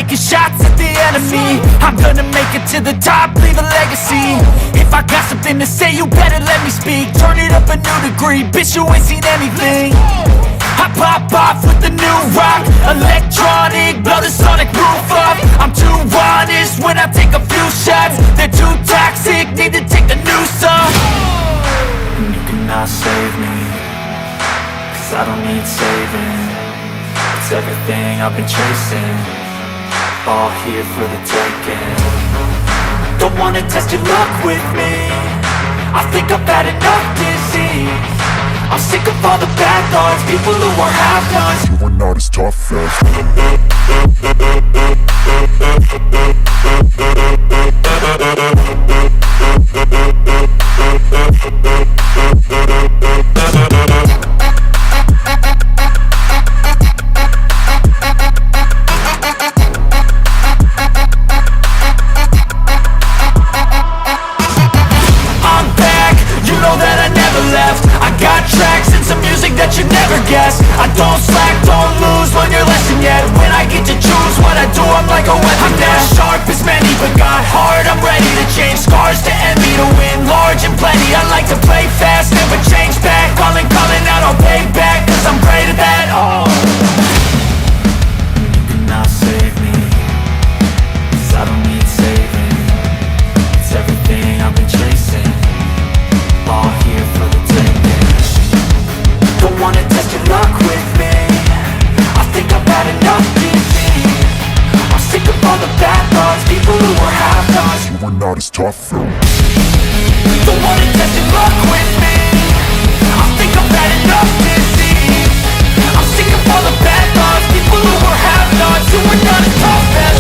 taking shots at the enemy. I'm gonna make it to the top, leave a legacy. If I got something to say, you better let me speak. Turn it up a new degree, bitch, you ain't seen anything. I pop off with the new rock, electronic, blow the sonic roof up. I'm too honest when I take a few shots. They're too toxic, need to take the noose off. And you cannot save me, cause I don't need saving. It's everything I've been chasing, all here for the taking. Don't wanna test your luck with me, I think I've had enough disease. I'm sick of all the bad thoughts, people who are half-nots. You are not as tough I don't slack, don't lose, learn your lesson yet. When I get to choose what I do, I'm like a weapon. I'm not sharp as many, but got hard. I'm ready to change scars to envy, to win large and plenty. I like to play fast, never change back. Calling out, I'll pay back, cause I'm great at that. Oh, you cannot save me, cause I don't need saving. It's everything I've been chasing, all here for the taking. Don't wanna test your luck with me, I think I've had enough disease. I'm sick of all the bad thoughts, people who are half-nots. You are not as tough though. Don't wanna test your luck with me, I think I've had enough disease. I'm sick of all the bad thoughts, people who are half-nots. You are not as tough as